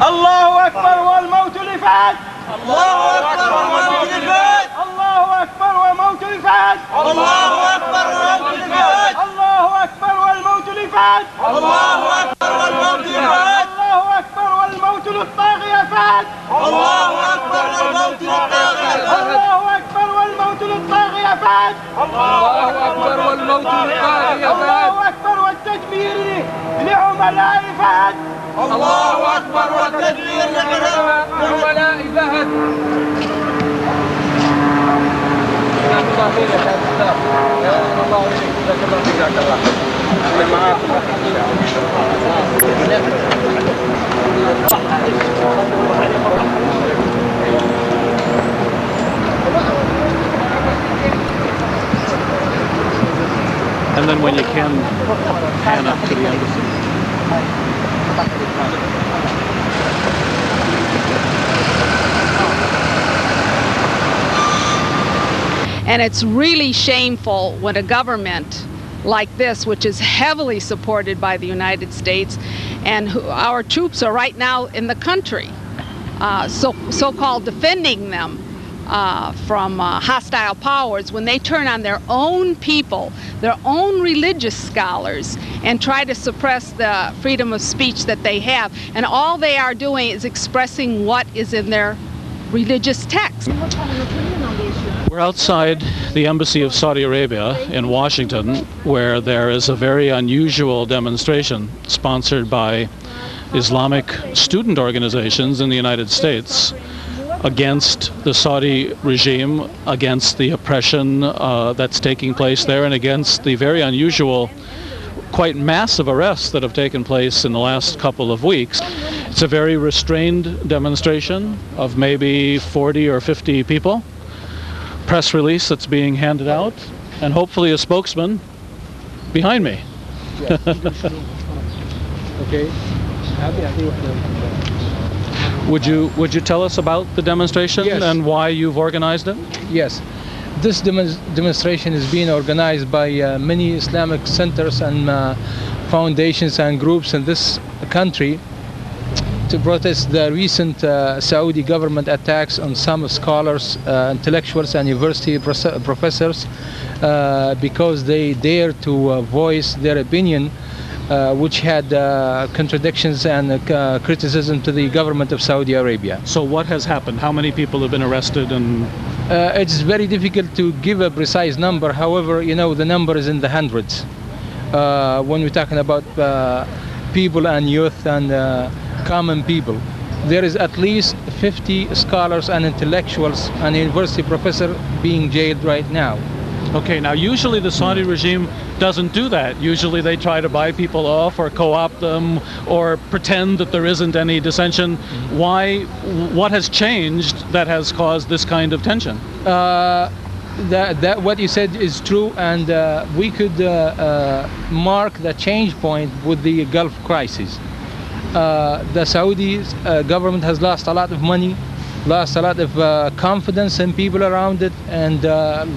الله أكبر والموت لفات. الله أكبر والموت لفات. الله أكبر والموت لفات. الله أكبر والموت لفات. الله أكبر والموت لفات. الله أكبر والموت لفات. الله أكبر والموت للطاغية فات. الله أكبر والموت للطاغية فات. الله أكبر والموت للطاغية فات. الله أكبر والموت للطاغية فات. الله أكبر والتدبير لعملاء فات. الله أكبر والتدبير لعملاء فات. And then when you can, pan up to the embassy. And it's really shameful when a government like this, which is heavily supported by the United States, and our troops are right now in the country, so-called defending them from hostile powers, when they turn on their own people, their own religious scholars, and try to suppress the freedom of speech that they have. And all they are doing is expressing what is in their religious text. We're outside the Embassy of Saudi Arabia in Washington, where there is a very unusual demonstration sponsored by Islamic student organizations in the United States against the Saudi regime, against the oppression that's taking place there, and against the very unusual, quite massive arrests that have taken place in the last couple of weeks. It's a very restrained demonstration of maybe 40 or 50 people. Press release that's being handed out, and hopefully a spokesman behind me. Okay. Would you tell us about the demonstration? Yes. And why you've organized it? Yes. This demonstration is being organized by many Islamic centers and foundations and groups in this country to protest the recent Saudi government attacks on some scholars, intellectuals and university professors because they dare to voice their opinion, which had contradictions and criticism to the government of Saudi Arabia. So what has happened? How many people have been arrested? And it's very difficult to give a precise number. However, you know, the number is in the hundreds. When we're talking about people and youth and common people, there is at least 50 scholars and intellectuals and university professors being jailed right now. okay, now usually the Saudi regime doesn't do that. Usually they try to buy people off or co-opt them or pretend that there isn't any dissension. Why? What has changed that has caused this kind of tension? That what you said is true, and we could mark the change point with the Gulf crisis. The Saudi government has lost a lot of money, lost a lot of confidence in people around it, and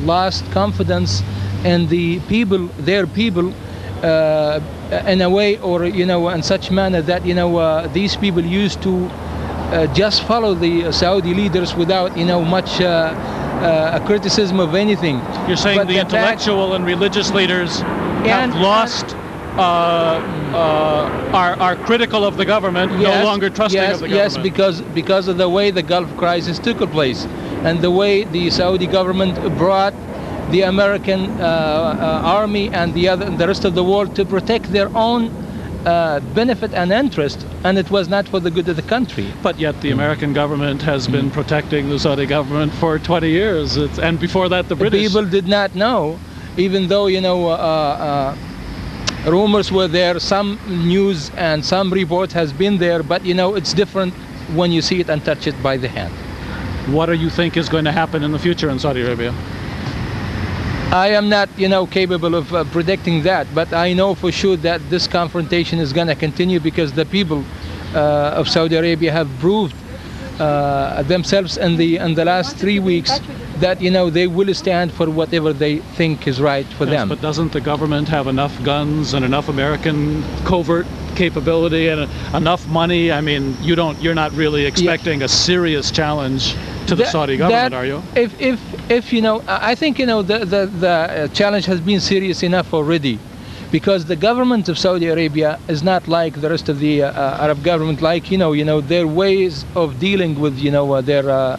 lost confidence in the people, their people, in a way, or in such manner that these people used to just follow the Saudi leaders without much criticism of anything. You're saying But the intellectual and religious leaders have lost, are critical of the government, no longer trusting of the government. Yes, because of the way the Gulf crisis took place and the way the Saudi government brought the American army and the rest of the world to protect their own benefit and interest, and it was not for the good of the country. But yet the American government has been protecting the Saudi government for 20 years, and before that the British. People did not know, even though rumors were there, some news and some report has been there, but it's different when you see it and touch it by the hand. What do you think is going to happen in the future in Saudi Arabia? I am not, capable of predicting that, but I know for sure that this confrontation is going to continue because the people of Saudi Arabia have proved themselves in the last 3 weeks that they will stand for whatever they think is right for them. But doesn't the government have enough guns and enough American covert capability and enough money? I mean, you're not really expecting a serious challenge to the Saudi government, are you? If I think the challenge has been serious enough already, because the government of Saudi Arabia is not like the rest of the Arab government. Like their ways of dealing with their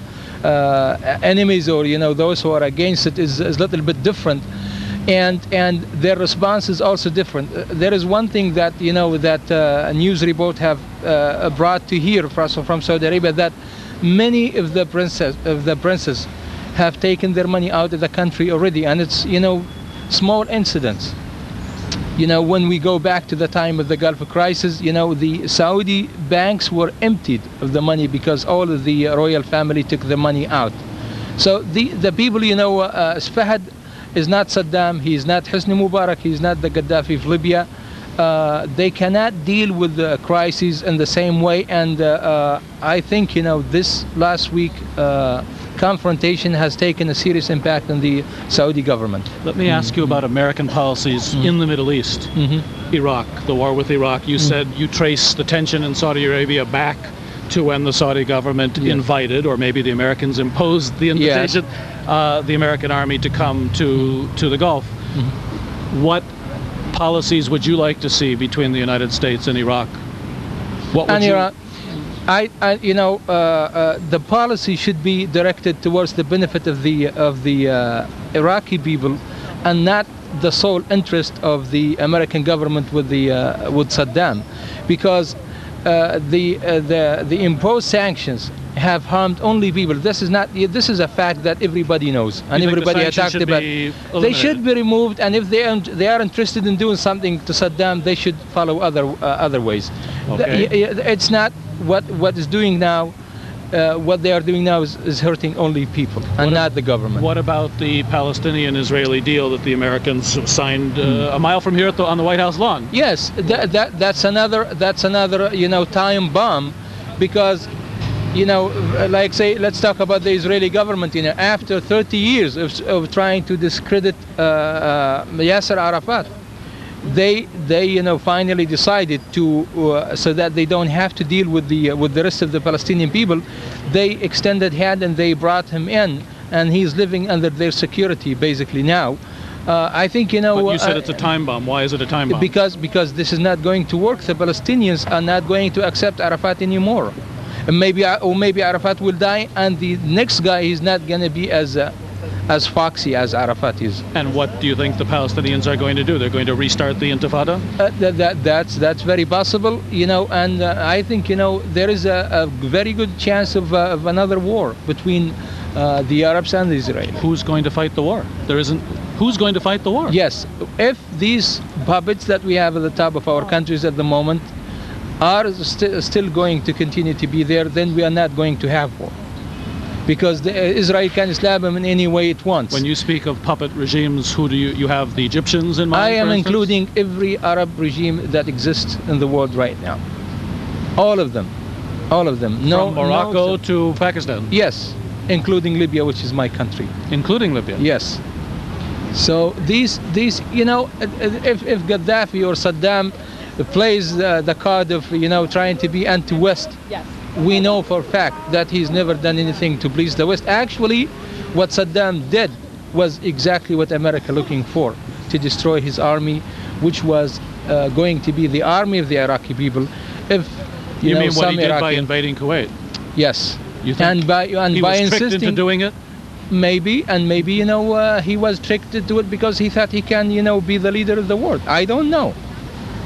enemies or those who are against it is a little bit different, and their response is also different. There is one thing that that a news report have brought to here from Saudi Arabia, that many of the princes have taken their money out of the country already, and it's small incidents. When we go back to the time of the Gulf crisis, the Saudi banks were emptied of the money because all of the royal family took the money out. So the people, Fahad is not Saddam, he is not Hosni Mubarak, he is not the Gaddafi of Libya. They cannot deal with the crisis in the same way, and I think this last week confrontation has taken a serious impact on the Saudi government. Let me ask you about American policies in the Middle East. Iraq, the war with Iraq. You said you trace the tension in Saudi Arabia back to when the Saudi government invited, or maybe the Americans imposed the invitation, the American army to come to the Gulf. What policies would you like to see between the United States and Iraq? What would Iraq, the policy should be directed towards the benefit of the Iraqi people, and not the sole interest of the American government with Saddam, because the imposed sanctions have harmed only people. This is a fact that everybody knows, and everybody has talked about. They should be removed, and if they are interested in doing something to Saddam, they should follow other ways. Okay. It's not what is doing now. What they are doing now is hurting only people and not the government. What about the Palestinian-Israeli deal that the Americans signed a mile from here on the White House lawn? Yes, that's another time bomb, because like say, let's talk about the Israeli government. After 30 years of trying to discredit Yasser Arafat, they finally decided to so that they don't have to deal with the rest of the Palestinian people. They extended hand and they brought him in, and he's living under their security basically now. I think But you said it's a time bomb. Why is it a time bomb? Because this is not going to work. The Palestinians are not going to accept Arafat anymore. And maybe Arafat will die, and the next guy is not going to be as foxy as Arafat is. And what do you think the Palestinians are going to do? They're going to restart the Intifada? That's very possible, and I think there is a very good chance of another war between the Arabs and Israel. Who's going to fight the war? There isn't. Who's going to fight the war? Yes, if these puppets that we have at the top of our countries at the moment are still going to continue to be there, then we are not going to have war. Because Israel can slap them in any way it wants. When you speak of puppet regimes, who do you have the Egyptians in mind? I am including every Arab regime that exists in the world right now. All of them. From Morocco to Pakistan? Yes, including Libya, which is my country. Including Libya? Yes. So these if Gaddafi or Saddam plays the card of trying to be anti-West, we know for a fact that he's never done anything to please the West. Actually, what Saddam did was exactly what America looking for, to destroy his army, which was going to be the army of the Iraqi people. If you mean what he did by invading Kuwait? Yes. You think he was tricked into doing it? Maybe, and maybe he was tricked to do it because he thought he can be the leader of the world. I don't know.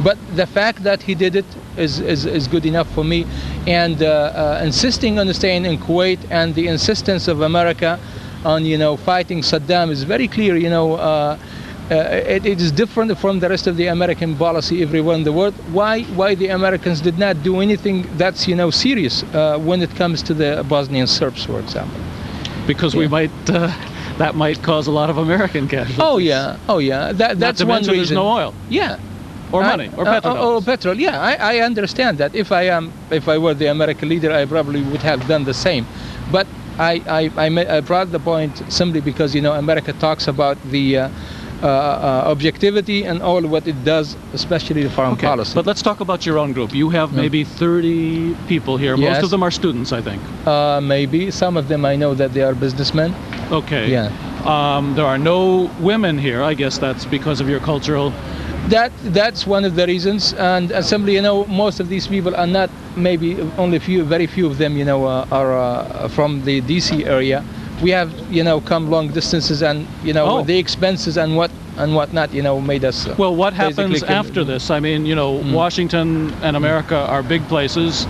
But the fact that he did it is good enough for me. And insisting on staying in Kuwait, and the insistence of America on fighting Saddam is very clear. It is different from the rest of the American policy everywhere in the world. Why the Americans did not do anything that's serious when it comes to the Bosnian Serbs, for example? Because we might that might cause a lot of American casualties. Oh yeah. That's one reason. There's no oil. Yeah. or money, or petrol. Or petrol. Yeah, I understand that. If I were the American leader, I probably would have done the same. But I brought the point simply because America talks about the objectivity and all what it does, especially the foreign policy. But let's talk about your own group. You have maybe 30 people here. Yes. Most of them are students, I think. Maybe some of them I know that they are businessmen. Okay. Yeah. There are no women here. I guess that's because of your cultural. That's one of the reasons, and simply most of these people are not, maybe only very few of them are from the DC area. We have come long distances, and the expenses and whatnot made us well, what happens after this? I mean, Washington and America are big places.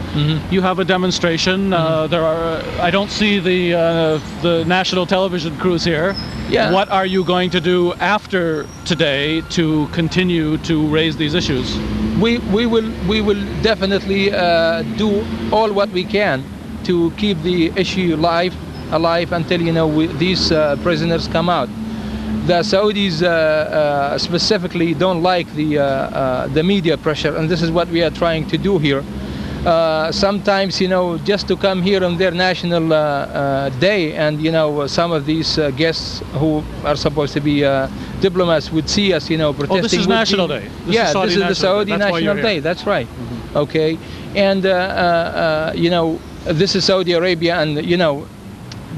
You have a demonstration. There are I don't see the national television crews here. Yeah. What are you going to do after today to continue to raise these issues? We will definitely do all what we can to keep the issue alive until these prisoners come out. The Saudis specifically don't like the media pressure, and this is what we are trying to do here. Sometimes just to come here on their national day, and some of these guests who are supposed to be diplomats would see us protesting. Oh, this is National Day. This is the Saudi National Day. That's right. Okay, and this is Saudi Arabia, and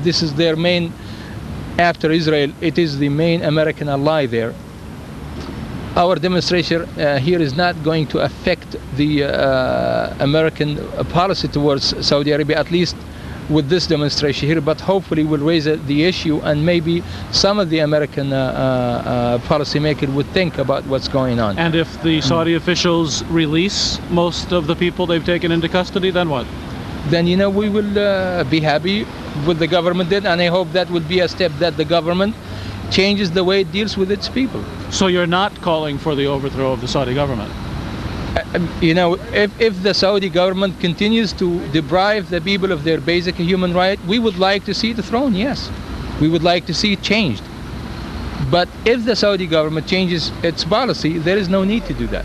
this is their main, after Israel, it is the main American ally there. Our demonstration here is not going to affect the American policy towards Saudi Arabia, at least with this demonstration here, but hopefully we'll raise the issue, and maybe some of the American policymakers would think about what's going on. And if the Saudi officials release most of the people they've taken into custody, then what? Then we will be happy with the government did, and I hope that would be a step that the government changes the way it deals with its people. So you're not calling for the overthrow of the Saudi government? If the Saudi government continues to deprive the people of their basic human right, we would like to see the throne, yes. We would like to see it changed. But if the Saudi government changes its policy, there is no need to do that.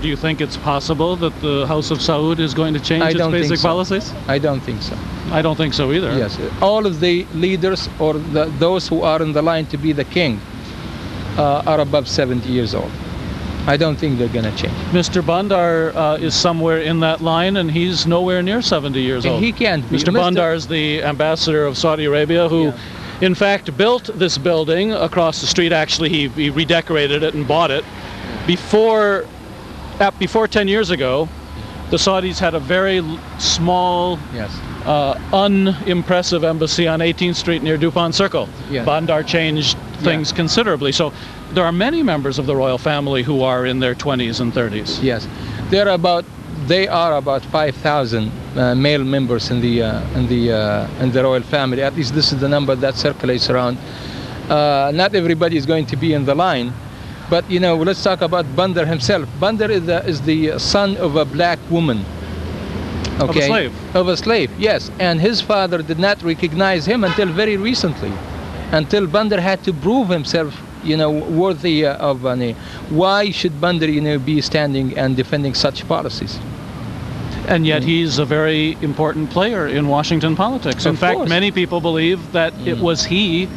Do you think it's possible that the House of Saud is going to change its basic policies? I don't think so. I don't think so either. Yes, all of the leaders or those who are in the line to be the king are above 70 years old. I don't think they're going to change. Mr. Bandar is somewhere in that line, and he's nowhere near 70 years old. He can't be. Mr. Bandar is the ambassador of Saudi Arabia, who in fact built this building across the street. Actually, he redecorated it and bought it. Before 10 years ago, the Saudis had a very small, unimpressive embassy on 18th Street near Dupont Circle. Yes. Bandar changed things considerably. So there are many members of the royal family who are in their 20s and 30s. Yes, they are about 5,000 male members in the royal family. At least this is the number that circulates around. Not everybody is going to be in the line. But let's talk about Bandar himself. Bandar is the son of a black woman. Okay? Of a slave. Of a slave, yes. And his father did not recognize him until very recently. Until Bandar had to prove himself, worthy of why should Bandar, be standing and defending such policies? And yet he's a very important player in Washington politics. In fact, many people believe that it was he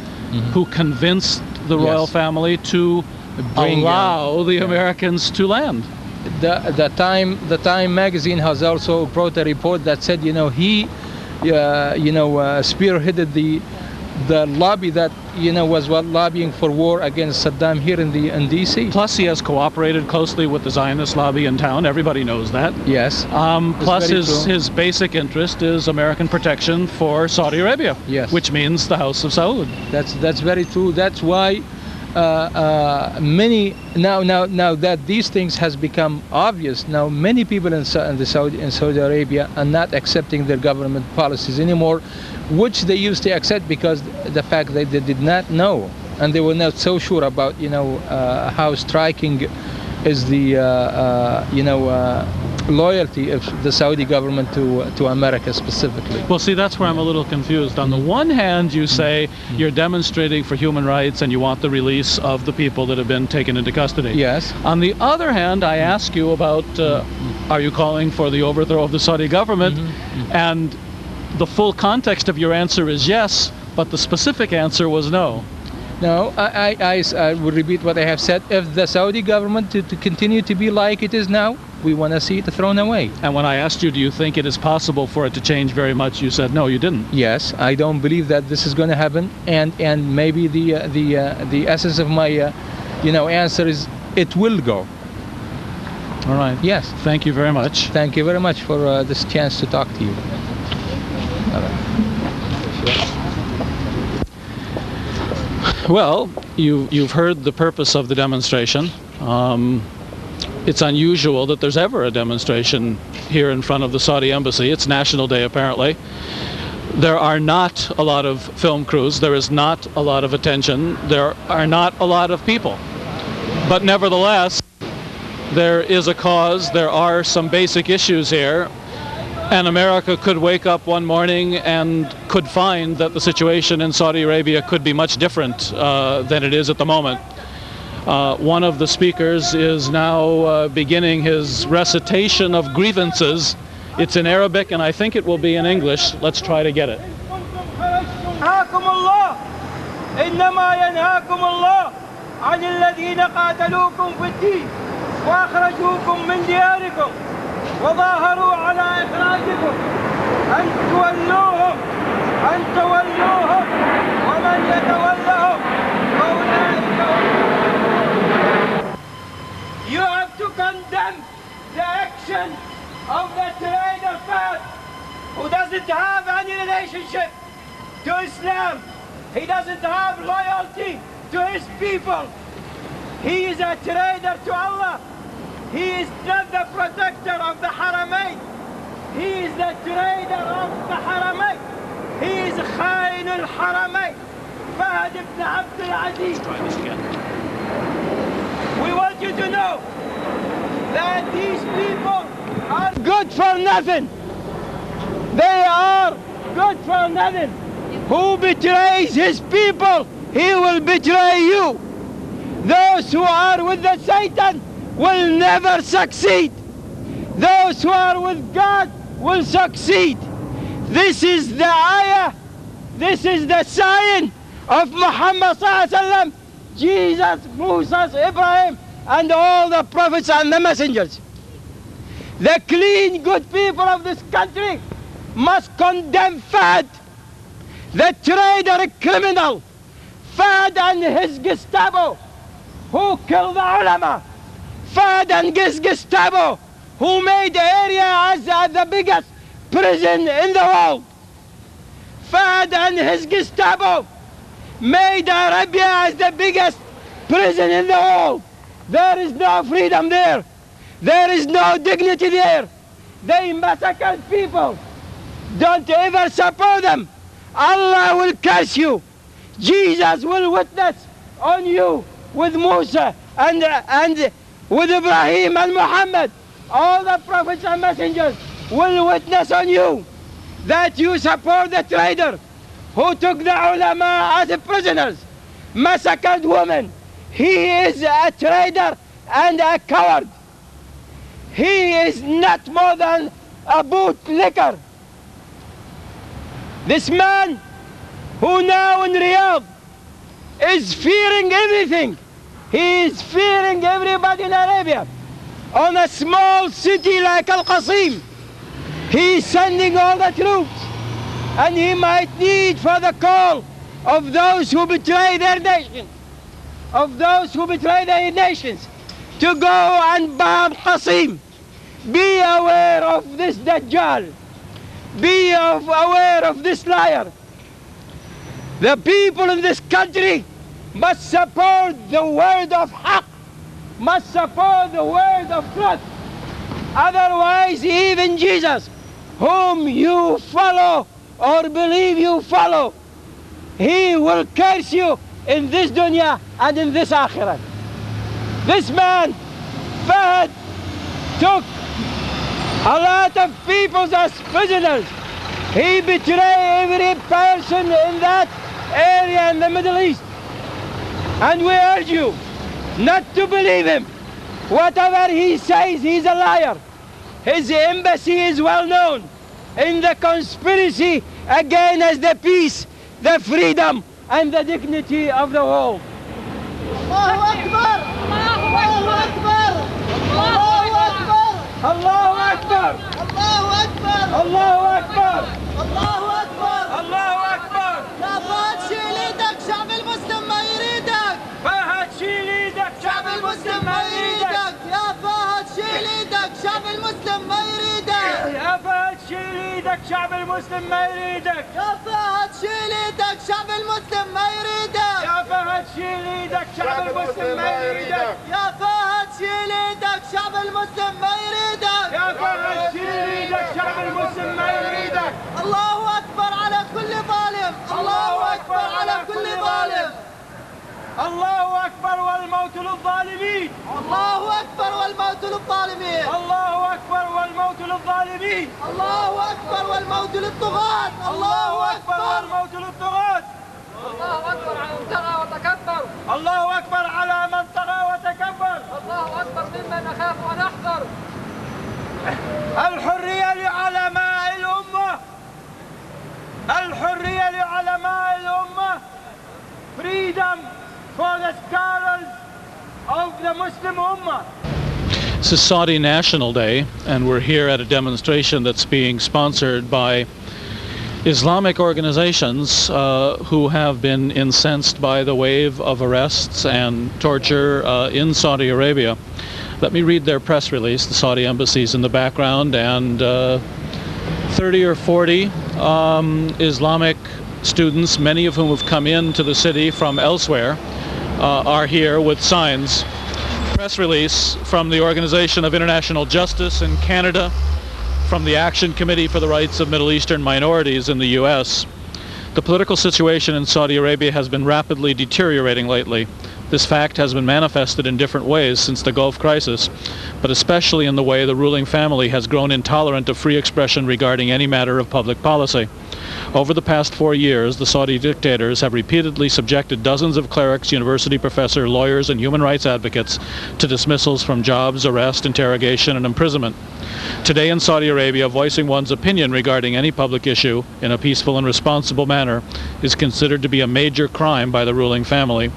who convinced the royal family to allow the Americans to land. The Time magazine has also brought a report that said he spearheaded the lobby that was lobbying for war against Saddam here in DC. Plus he has cooperated closely with the Zionist lobby in town. Everybody knows that. Yes. Plus his basic interest is American protection for Saudi Arabia. Yes. Which means the House of Saud. That's very true. That's why many now that these things has become obvious, now many people in Saudi Arabia are not accepting their government policies anymore, which they used to accept because the fact that they did not know, and they were not so sure about how striking is the loyalty of the Saudi government to America specifically. Well, see, that's where I'm a little confused. On the one hand, you say you're demonstrating for human rights and you want the release of the people that have been taken into custody. Yes. On the other hand, I ask you about, are you calling for the overthrow of the Saudi government? And the full context of your answer is yes, but the specific answer was no. No, I will repeat what I have said. If the Saudi government to continue to be like it is now, we want to see it thrown away. And when I asked you, do you think it is possible for it to change very much, you said no, you didn't. Yes, I don't believe that this is going to happen, and maybe the essence of my answer is it will go. All right. Yes. Thank you very much. Thank you very much for this chance to talk to you. Well, you've heard the purpose of the demonstration. It's unusual that there's ever a demonstration here in front of the Saudi embassy. It's National Day, apparently. There are not a lot of film crews. There is not a lot of attention. There are not a lot of people. But nevertheless, there is a cause. There are some basic issues here. And America could wake up one morning and could find that the situation in Saudi Arabia could be much different than it is at the moment. One of the speakers is now beginning his recitation of grievances. It's in Arabic, and I think it will be in English. Let's try to get it. ينهاكم الله إنما ينهاكم الله عن الذين قاتلوكم في الدين وأخرجوكم من دياركم وظاهروا على إخراجكم أن تولوهم ومن يتولهم فأولئك هم. You have to condemn the action of the traitor Fahd, who doesn't have any relationship to Islam. He doesn't have loyalty to his people. He is a traitor to Allah. He is not the protector of the Haramain. He is the traitor of the Haramain. He is Khain al-Haramain. Fahd ibn Abd al-Aziz. Let's try this again. We want you to know that these people are good for nothing. They are good for nothing. Who betrays his people, he will betray you. Those who are with the Satan will never succeed. Those who are with God will succeed. This is the ayah, this is the sign of Muhammad sallallahu alaihi wasallam, Jesus, Moses, Ibrahim, and all the prophets and the messengers. The clean, good people of this country must condemn Fahd, the traitor criminal, Fahd and his Gestapo, who killed the ulama, Fahd and his Gestapo, who made the area as the biggest prison in the world. Fahd and his Gestapo made Arabia as the biggest prison in the world. There is no freedom there. There is no dignity there. They massacred people. Don't ever support them. Allah will curse you. Jesus will witness on you with Musa and with Ibrahim and Muhammad. All the prophets and messengers will witness on you that you support the traitor who took the ulama as prisoners, massacred women. He is a traitor and a coward. He is not more than a bootlicker. This man who now in Riyadh is fearing everything. He is fearing everybody in Arabia. On a small city like Al-Qasim, he is sending all the troops, and he might need for the call of those who betray their nations, to go and bomb Qasim. Be aware of this Dajjal. Be aware of this liar. The people in this country must support the word of Haqq, must support the word of truth. Otherwise, even Jesus, whom you follow or believe you follow, he will curse you in this dunya and in this akhirah. This man, Fahd, took A lot of people as prisoners. He betrayed every person in that area in the Middle East. And we urge you not to believe him. Whatever he says, he's a liar. His embassy is well known in the conspiracy against the peace, the freedom, and the dignity of the world. Allahu Akbar! Allahu Akbar! Allahu Akbar! Allahu Akbar! Allahu Akbar! Allahu Akbar! Allahu Akbar! Allahu Akbar! يا فهد شيل ايدك، شعب المسلم ما يريدك. فهد شيل ايدك، شعب المسلم ما يريدك. يا فهد شيل ايدك، شعب المسلم ما يريدك. يا فهد شيل ايدك، شعب المسلم ما يريدك. يا فهد شيل ايدك، شعب المسلم ما يريدك. يا فهد شيل ايدك، شعب المسلم ما يريدك. يا فهد شيل ايدك، شعب المسلم ما يريدك. يا فهد شيل ايدك، شعب المسلم ما يريدك. الله أكبر على كل ظالم. الله أكبر على كل ظالم. الله أكبر والموت للظالمين. الله أكبر والموت للظالمين. الله أكبر والموت للظالمين. الله أكبر والموت للطغاة. الله أكبر والموت للطغاة. الله أكبر على من طغى وتكبر. الله أكبر على من طغى وتكبر. الله أكبر ممن نخاف ونحذر. الحرية لعلماء الأمة. الحرية لعلماء الأمة. Freedom for the scholars of the Muslim Ummah. This is Saudi National Day, and we're here at a demonstration that's being sponsored by Islamic organizations who have been incensed by the wave of arrests and torture in Saudi Arabia. Let me read their press release. The Saudi embassy's in the background, and 30 or 40 Islamic students, many of whom have come into the city from elsewhere, are here with signs. Press release from the Organization of International Justice in Canada, from the Action Committee for the Rights of Middle Eastern Minorities in the US. The political situation in Saudi Arabia has been rapidly deteriorating lately. This fact has been manifested in different ways since the Gulf crisis, but especially in the way the ruling family has grown intolerant of free expression regarding any matter of public policy. Over the past 4 years, the Saudi dictators have repeatedly subjected dozens of clerics, university professors, lawyers, and human rights advocates to dismissals from jobs, arrest, interrogation, and imprisonment. Today in Saudi Arabia, voicing one's opinion regarding any public issue in a peaceful and responsible manner is considered to be a major crime by the ruling family.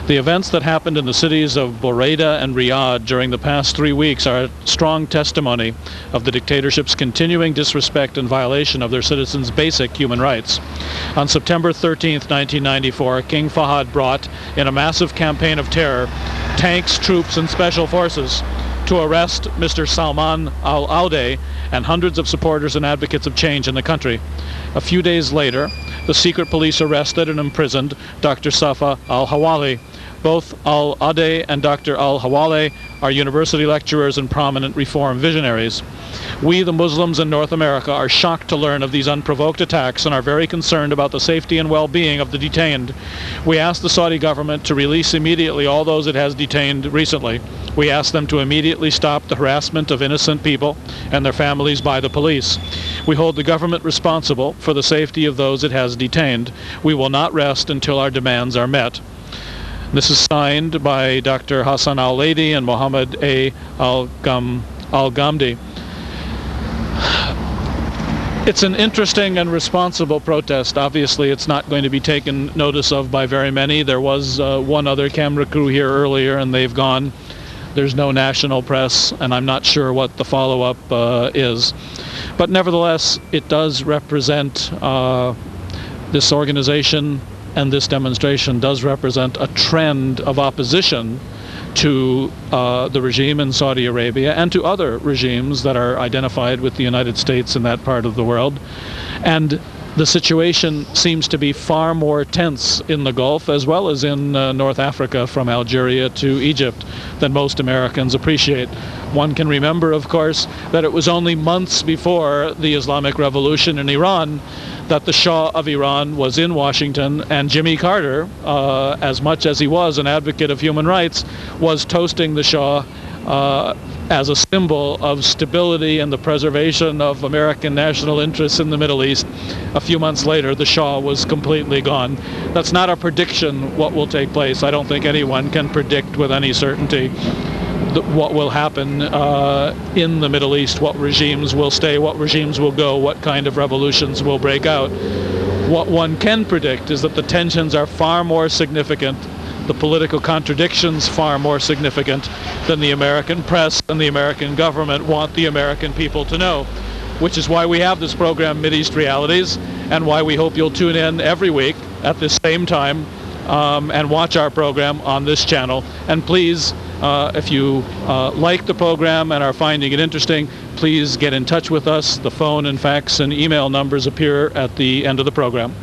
The events that happened in the cities of Boureda and Riyadh during the past 3 weeks are a strong testimony of the dictatorship's continuing disrespect and violation of their citizens' basic human rights. On September 13th, 1994, King Fahd brought, in a massive campaign of terror, tanks, troops, and special forces to arrest Mr. Salman al-Aude and hundreds of supporters and advocates of change in the country. A few days later, the secret police arrested and imprisoned Dr. Safa al-Hawali. Both al-Aude and Dr. al-Hawali are university lecturers and prominent reform visionaries. We, the Muslims in North America, are shocked to learn of these unprovoked attacks and are very concerned about the safety and well-being of the detained. We ask the Saudi government to release immediately all those it has detained recently. We ask them to immediately stop the harassment of innocent people and their families by the police. We hold the government responsible for the safety of those it has detained. We will not rest until our demands are met. This is signed by Dr. Hassan al-Ladi and Mohammed A. al-Ghamdi. It's an interesting and responsible protest. Obviously, it's not going to be taken notice of by very many. There was one other camera crew here earlier, and they've gone. There's no national press, and I'm not sure what the follow-up is. But nevertheless, it does represent this organization, and this demonstration does represent a trend of opposition to the regime in Saudi Arabia and to other regimes that are identified with the United States in that part of the world. And the situation seems to be far more tense in the Gulf as well as in North Africa, from Algeria to Egypt, than most Americans appreciate. One can remember, of course, that it was only months before the Islamic Revolution in Iran that the Shah of Iran was in Washington, and Jimmy Carter, as much as he was an advocate of human rights, was toasting the Shah as a symbol of stability and the preservation of American national interests in the Middle East. A few months later, the Shah was completely gone. That's not a prediction what will take place. I don't think anyone can predict with any certainty what will happen in the Middle East, what regimes will stay, what regimes will go, what kind of revolutions will break out. What one can predict is that the tensions are far more significant, the political contradictions far more significant than the American press and the American government want the American people to know, which is why we have this program, Mideast Realities, and why we hope you'll tune in every week at this same time and watch our program on this channel. And please, if you like the program and are finding it interesting, please get in touch with us. The phone and fax and email numbers appear at the end of the program.